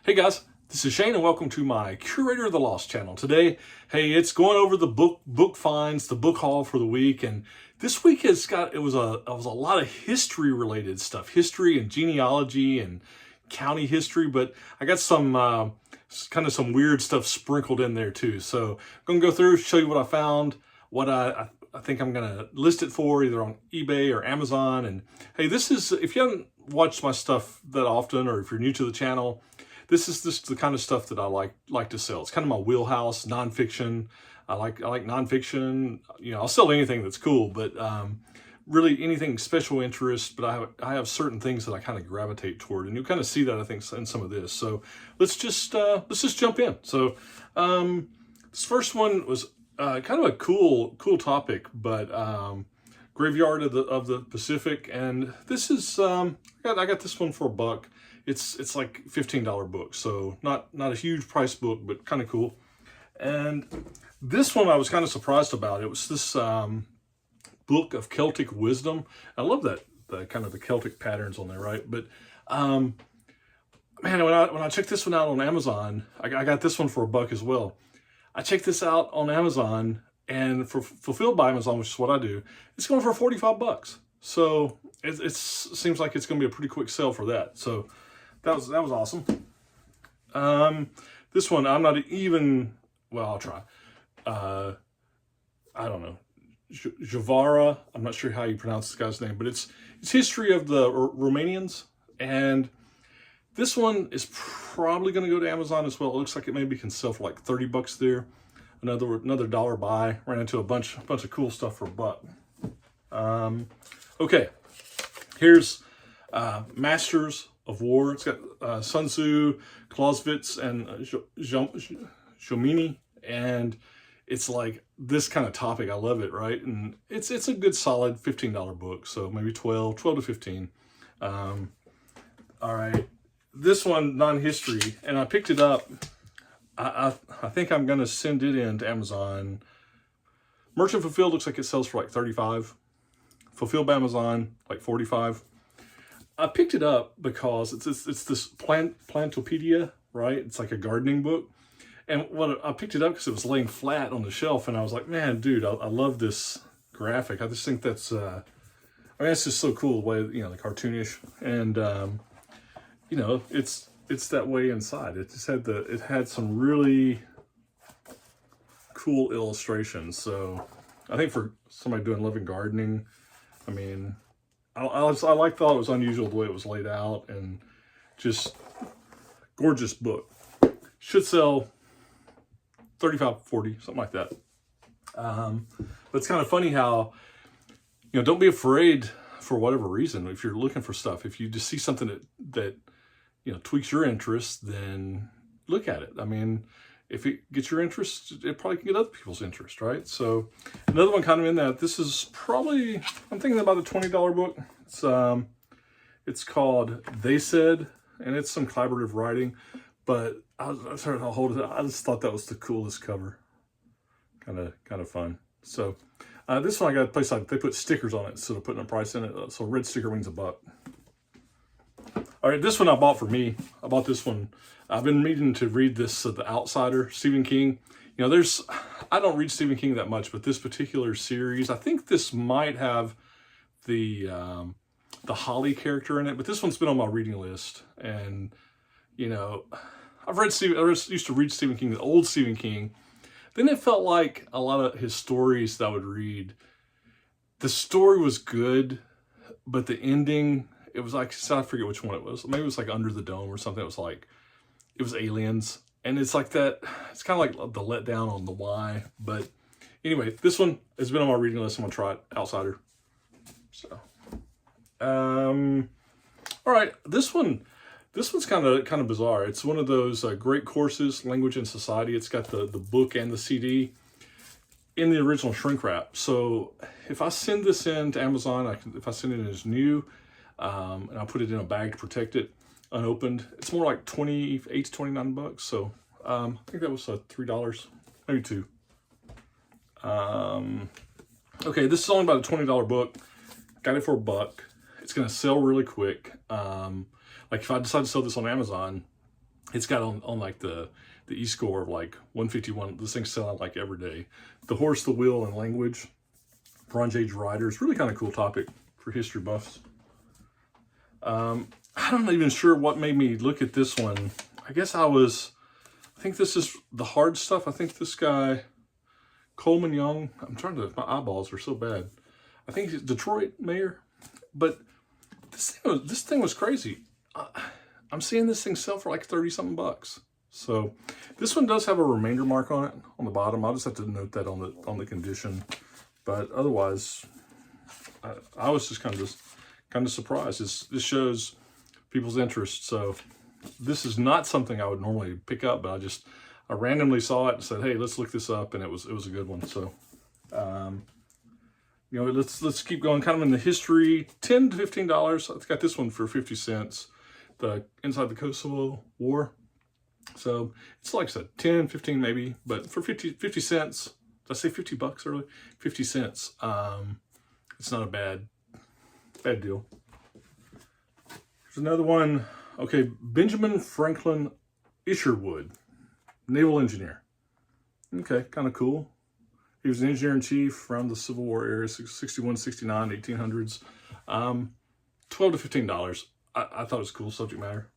Hey guys, this is Shane and welcome to my Curator of the Lost channel. Today, hey, it's going over the book finds, the book haul for the week, and this week it was a lot of history related stuff, history and genealogy and county history, but I got some kind of some weird stuff sprinkled in there too. So I'm gonna go through, show you what I found, what I think I'm gonna list it for either on eBay or Amazon. And hey, this is, if you haven't watched my stuff that often, or if you're new to the channel, this is the kind of stuff that I like to sell. It's kind of my wheelhouse, nonfiction. I like nonfiction. You know, I'll sell anything that's cool, but really anything special interest. But I have certain things that I kind of gravitate toward, and you'll kind of see that I think in some of this. So let's just jump in. So this first one was kind of a cool topic, but Graveyard of the Pacific, and this is I got this one for $1. It's like $15 book, so not a huge price book, but kind of cool. And this one I was kind of surprised about. It was this book of Celtic wisdom. I love that the kind of the Celtic patterns on there, right? But man, when I checked this one out on Amazon, I got this one for $1 as well. I checked this out on Amazon, and for Fulfilled by Amazon, which is what I do, it's going for $45. So it seems like it's going to be a pretty quick sale for that. So that was awesome. This one, I'm not even, well, I'll try. I don't know. Javara, I'm not sure how you pronounce this guy's name, but it's history of the Romanians. And this one is probably going to go to Amazon as well. It looks like it maybe can sell for like $30 there. Another dollar buy. Ran into a bunch of cool stuff for $1. Okay, here's Masters of War. It's got Sun Tzu, Clausewitz, and Jomini, and it's like this kind of topic. I love it, right? And it's a good solid $15 book, so maybe 12 to 15. All right, this one, non-history, and I picked it up. I think I'm gonna send it in to Amazon. Merchant Fulfilled looks like it sells for like $35. Fulfilled by Amazon, like $45. I picked it up because it's this Plantopedia, right? It's like a gardening book. And I picked it up because it was laying flat on the shelf, and I was like, man, dude, I love this graphic. I just think that's, I mean, it's just so cool the way, you know, the cartoonish, and you know, it's that way inside. It just had some really cool illustrations. So I think for somebody doing living gardening, I mean, I thought it was unusual the way it was laid out, and just gorgeous book. Should sell $35, $40, something like that. But it's kind of funny how, you know, don't be afraid for whatever reason. If you're looking for stuff, if you just see something that you know tweaks your interest, then look at it. I mean, if it gets your interest, it probably can get other people's interest, right? So another one kind of in that. This is probably, I'm thinking about a $20 book. It's called They Said, and it's some collaborative writing, but I started to hold it. I just thought that was the coolest cover. Kind of fun. So this one I got a place like they put stickers on it instead of putting a price in it. So red sticker means $1. All right, this one I bought for me. I bought this one. I've been meaning to read this, The Outsider, Stephen King. You know, I don't read Stephen King that much, but this particular series, I think this might have the Holly character in it, but this one's been on my reading list. And, you know, I used to read Stephen King, the old Stephen King. Then it felt like a lot of his stories that I would read, the story was good, but the ending, it was like, I forget which one it was. Maybe it was like Under the Dome or something. It was like, it was aliens. And it's like that, it's kind of like the letdown on the why. But anyway, this one has been on my reading list. I'm gonna try it, Outsider. So, all right, this one's kind of bizarre. It's one of those great courses, Language and Society. It's got the book and the CD in the original shrink wrap. So if I send this in to Amazon, if I send it as new, and I put it in a bag to protect it, unopened, it's more like $28 to $29. So I think that was $3, maybe $2. Okay, this is only about a $20 book. Got it for $1. It's gonna sell really quick. Like if I decide to sell this on Amazon, It's got on like the E-score of like 151. This thing's selling like every day. The Horse, the Wheel, and Language. Bronze Age Riders. Really kind of cool topic for history buffs. I'm not even sure what made me look at this one. I guess I think this is the hard stuff. I think this guy, Coleman Young, my eyeballs are so bad. I think he's Detroit mayor. But this thing was crazy. I'm seeing this thing sell for like 30 something bucks. So this one does have a remainder mark on it on the bottom. I'll just have to note that on the condition. But otherwise, I was just kind of surprised. This shows people's interest. So this is not something I would normally pick up, but I randomly saw it and said, hey, let's look this up, and it was a good one. So you know, let's keep going. Kind of in the history, $10 to $15. I got this one for 50 cents. The Inside the Kosovo War. So it's like I said, 10, 15 maybe, but for 50 cents. Did I say 50 bucks earlier? 50 cents. It's not a bad deal. There's another one. Okay, Benjamin Franklin Isherwood, naval engineer. Okay, kind of cool. He was an engineer-in-chief around the Civil War era, 61, 69, 1800s. $12 to $15. I thought it was cool subject matter.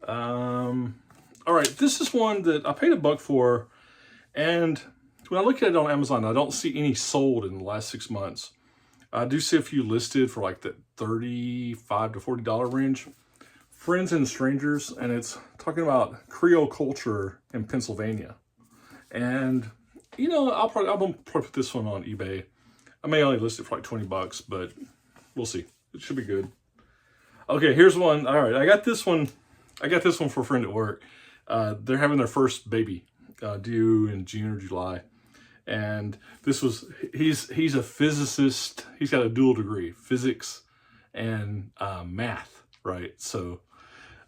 All right, this is one that I paid $1 for, and when I look at it on Amazon, I don't see any sold in the last 6 months. I do see a few listed for like the $35 to $40 range. Friends and Strangers, and it's talking about Creole culture in Pennsylvania. And you know, I'll probably put this one on eBay. I may only list it for like 20 bucks, but we'll see. It should be good. Okay, here's one. All right, I got this one for a friend at work. They're having their first baby due in June or July. And he's a physicist. He's got a dual degree, physics and math, right? So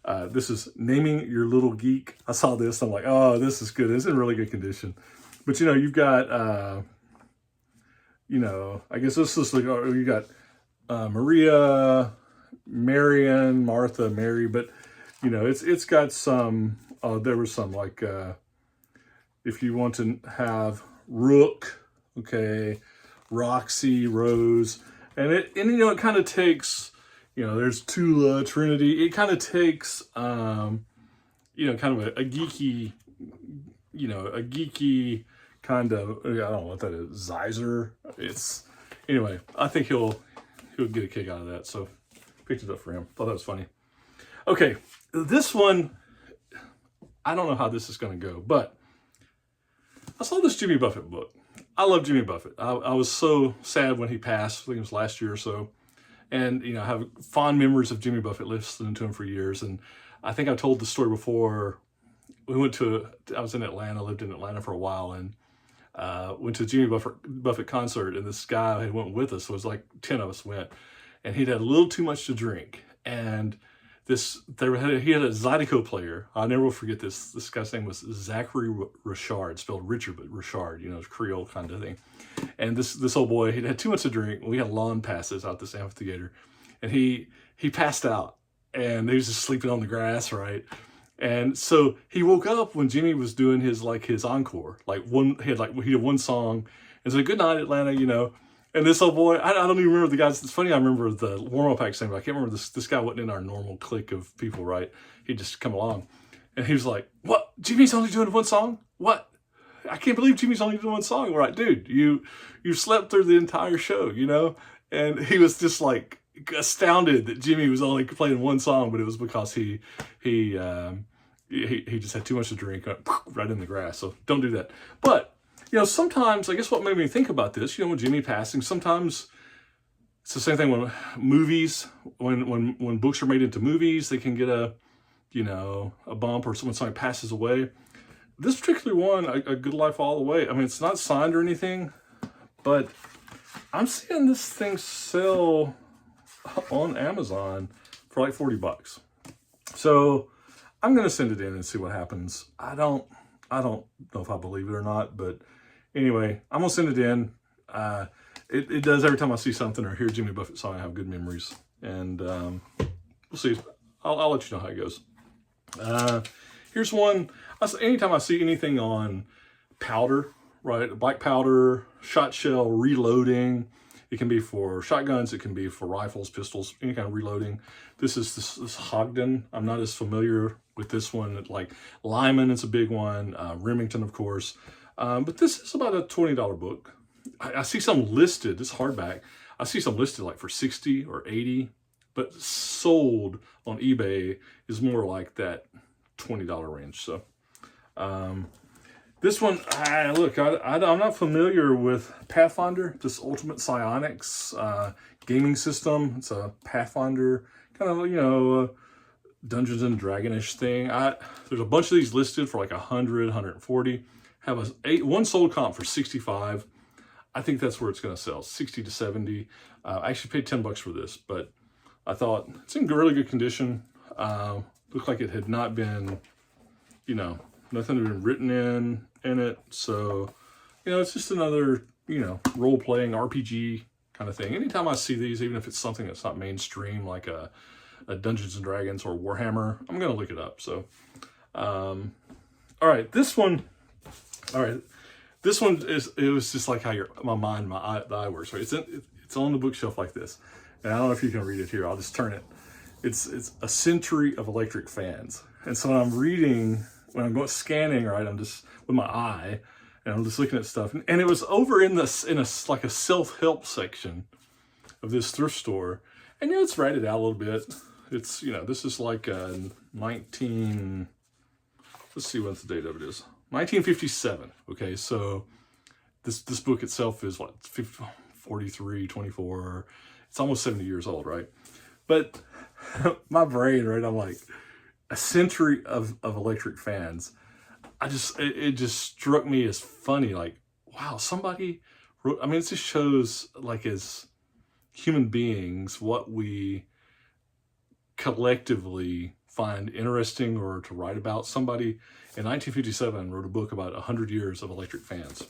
this is Naming Your Little Geek. I saw this. I'm like, oh, this is good. It's in really good condition. But, you know, you've got, you know, I guess this is like, you got Maria, Marian, Martha, Mary. But, you know, it's got some, there was some like, if you want to have Rook, okay, Roxy, Rose. And you know, it kind of takes, you know, there's Tula, Trinity. It kind of takes, you know, kind of a geeky, you know, a geeky kind of, I don't know what that is, Zeiser. Anyway, I think he'll get a kick out of that. So picked it up for him. Thought that was funny. Okay, this one, I don't know how this is going to go, but I saw this Jimmy Buffett book. I love Jimmy Buffett. I was so sad when he passed. I think it was last year or so. And, you know, I have fond memories of Jimmy Buffett, listening to him for years. And I think I told the story before. I was in Atlanta, lived in Atlanta for a while, and went to a Jimmy Buffett concert. And this guy had went with us. So it was like 10 of us went. And he'd had a little too much to drink. And he had a Zydeco player. I'll never forget this. This guy's name was Zachary Richard, spelled Richard, but Richard, you know, Creole kind of thing. And this old boy, he'd had too much to drink. We had lawn passes out this amphitheater. And he passed out. And he was just sleeping on the grass, right? And so he woke up when Jimmy was doing his encore. He had one song. And said, "Good night, Atlanta," you know. And this old boy, I don't even remember the guys. It's funny, I remember the warm-up act saying, but I can't remember this guy wasn't in our normal clique of people, right? He'd just come along. And he was like, "What? Jimmy's only doing one song? What? I can't believe Jimmy's only doing one song." We're like, "Dude, you slept through the entire show, you know?" And he was just like astounded that Jimmy was only playing one song, but it was because he just had too much to drink right in the grass. So don't do that. But you know, sometimes, I guess what made me think about this, you know, when Jimmy passing, sometimes it's the same thing when movies, when books are made into movies, they can get a bump, or when somebody passes away. This particular one, A Good Life All the Way, I mean, it's not signed or anything, but I'm seeing this thing sell on Amazon for like 40 bucks. So I'm going to send it in and see what happens. I don't know if I believe it or not, but anyway, I'm going to send it in. It does every time I see something or hear Jimmy Buffett song, I have good memories. And we'll see. I'll let you know how it goes. Here's one. Anytime I see anything on powder, right? Black powder, shot shell, reloading. It can be for shotguns. It can be for rifles, pistols, any kind of reloading. This is this Hogden. I'm not as familiar with this one. Like Lyman is a big one. Remington, of course. But this is about a $20 book. I see some listed, this hardback, I see some listed like for 60 or 80, but sold on eBay is more like that $20 range. So this one, look, I'm not familiar with Pathfinder, this Ultimate Psionics gaming system. It's a Pathfinder kind of, you know, Dungeons and Dragonish thing. There's a bunch of these listed for like 100, 140. Have one sold comp for 65. I think that's where it's going to sell, 60 to 70. I actually paid $10 for this, but I thought it's in really good condition. Looked like it had not been, you know, nothing had been written in it. So, you know, it's just another, you know, role-playing RPG kind of thing. Anytime I see these, even if it's something that's not mainstream, like a Dungeons and Dragons or Warhammer, I'm going to look it up. So, all right, this one it was just like how my eye works, right? It's on the bookshelf like this. And I don't know if you can read it here. I'll just turn it. It's A Century of Electric Fans. And so when I'm reading, when I'm going scanning, right, I'm just with my eye and I'm just looking at stuff. And it was over in a like a self-help section of this thrift store. And, you know, it's rated out a little bit. It's, you know, this is like a let's see what the date of it is. 1957. Okay, so this book itself is what, 43, 24. It's almost 70 years old, right? But my brain, right, I'm like, a century of electric fans. It just struck me as funny. Like, wow, somebody wrote. I mean, it just shows, like, as human beings, what we collectively find interesting or to write about. Somebody in 1957 wrote a book about 100 years of electric fans.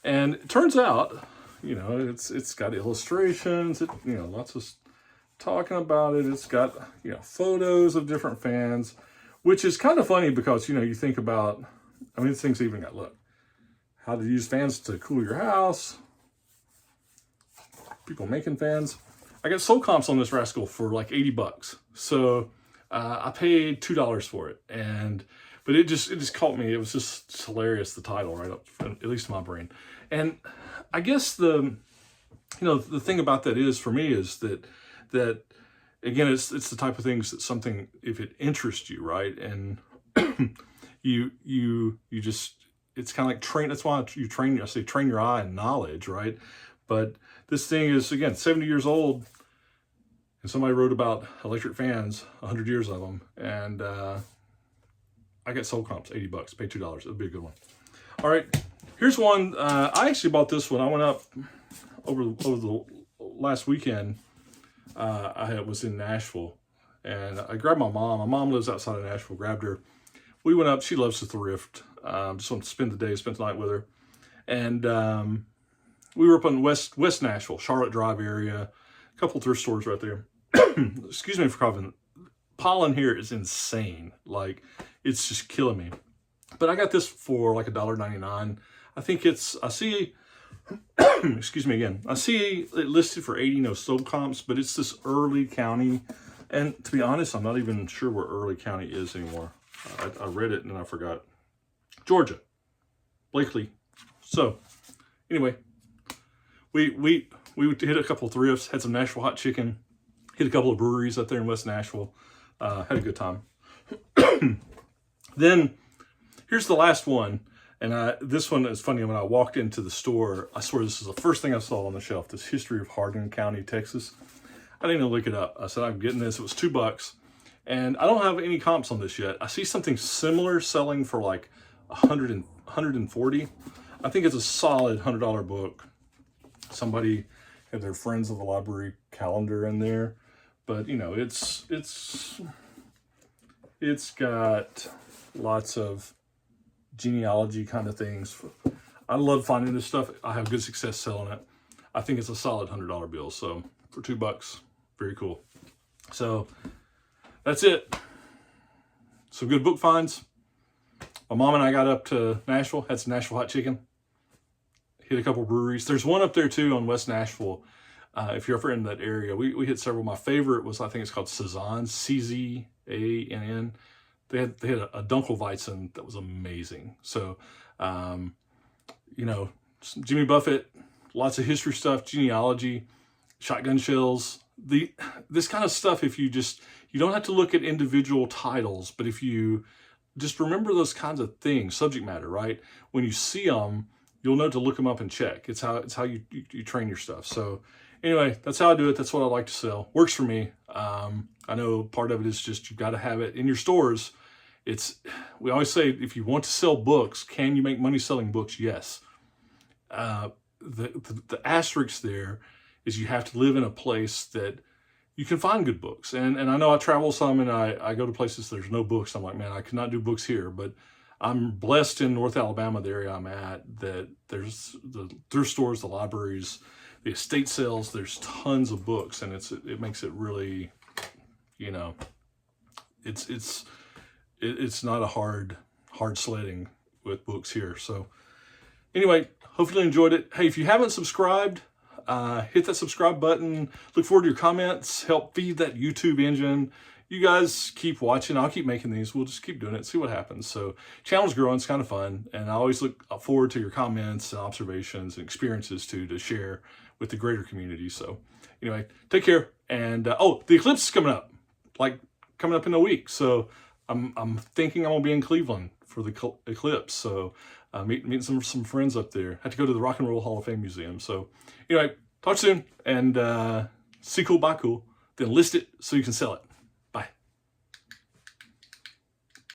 And it turns out, you know, it's got illustrations, you know, lots of talking about it. It's got, you know, photos of different fans, which is kind of funny because, you know, you think about, I mean, this thing's even got, look, how to use fans to cool your house, people making fans. I got sold comps on this rascal for like $80. So I paid $2 for it. But it just caught me. It was just hilarious, the title, right up, at least in my brain. And I guess the thing about that is, for me, is that again, it's the type of things that something, if it interests you, right, and you just, it's kind of like train. That's why you train. I say train your eye and knowledge, right? But this thing is, again, 70 years old, and somebody wrote about electric fans, 100 years of them, and I got sold comps, $80, paid $2. It'll be a good one. All right, here's one. I actually bought this one. I went up over the last weekend. I was in Nashville, and I grabbed my mom. My mom lives outside of Nashville. Grabbed her. We went up. She loves to thrift. Just wanted to spend the night with her. And we were up in West Nashville, Charlotte Drive area. A couple thrift stores right there. Excuse me for coughing. Pollen here is insane. Like, it's just killing me. But I got this for like $1.99. I think I see, excuse me again. I see it listed for 80, no sold comps, but it's this Early County. And to be honest, I'm not even sure where Early County is anymore. I read it and then I forgot. Georgia. Blakely. So, anyway, we hit a couple of thrifts, had some Nashville hot chicken, hit a couple of breweries up there in West Nashville, had a good time. Then, here's the last one, and this one is funny. When I walked into the store, I swear this is the first thing I saw on the shelf, this History of Hardin County, Texas. I didn't even look it up. I said, I'm getting this. It was $2, and I don't have any comps on this yet. I see something similar selling for like 140. I think it's a solid $100 book. Somebody had their Friends of the Library calendar in there, but you know, it's got lots of genealogy kind of things. I love finding this stuff. I have good success selling it. I think it's a solid $100 bill. So for $2, very cool. So that's it. some good book finds. My mom and I got up to Nashville, had some Nashville hot chicken, hit a couple breweries. There's one up there too on West Nashville. If you're ever in that area, we hit several. My favorite was, I think it's called Cezanne, C-Z-A-N-N. They had a Dunkelweizen that was amazing. So, you know, Jimmy Buffett, lots of history stuff, genealogy, shotgun shells, this kind of stuff. If you don't have to look at individual titles, but if you just remember those kinds of things, subject matter, right? When you see them, you'll know to look them up and check. It's how you train your stuff. So anyway, that's how I do it. That's what I like to sell. Works for me. I know part of it is just you've got to have it in your stores. We always say, if you want to sell books, can you make money selling books? Yes. The asterisk there is you have to live in a place that you can find good books. And I know I travel some and I go to places there's no books. I'm like, man, I could not do books here. But I'm blessed in North Alabama, the area I'm at, that there's the thrift stores, the libraries, the estate sales. There's tons of books, and it makes it really, you know, it's not a hard sledding with books here. So anyway, hopefully you enjoyed it. Hey, if you haven't subscribed, hit that subscribe button. Look forward to your comments. Help feed that YouTube engine. You guys keep watching. I'll keep making these. We'll just keep doing it, see what happens. So channel's growing. It's kind of fun. And I always look forward to your comments and observations and experiences too, to share with the greater community. So anyway, take care. And oh, the eclipse is coming up, coming up in a week. So I'm thinking I'm gonna be in Cleveland for the eclipse. So meeting some friends up there. Had to go to the Rock and Roll Hall of Fame Museum. So anyway, talk soon, and see cool, buy cool. Then list it so you can sell it.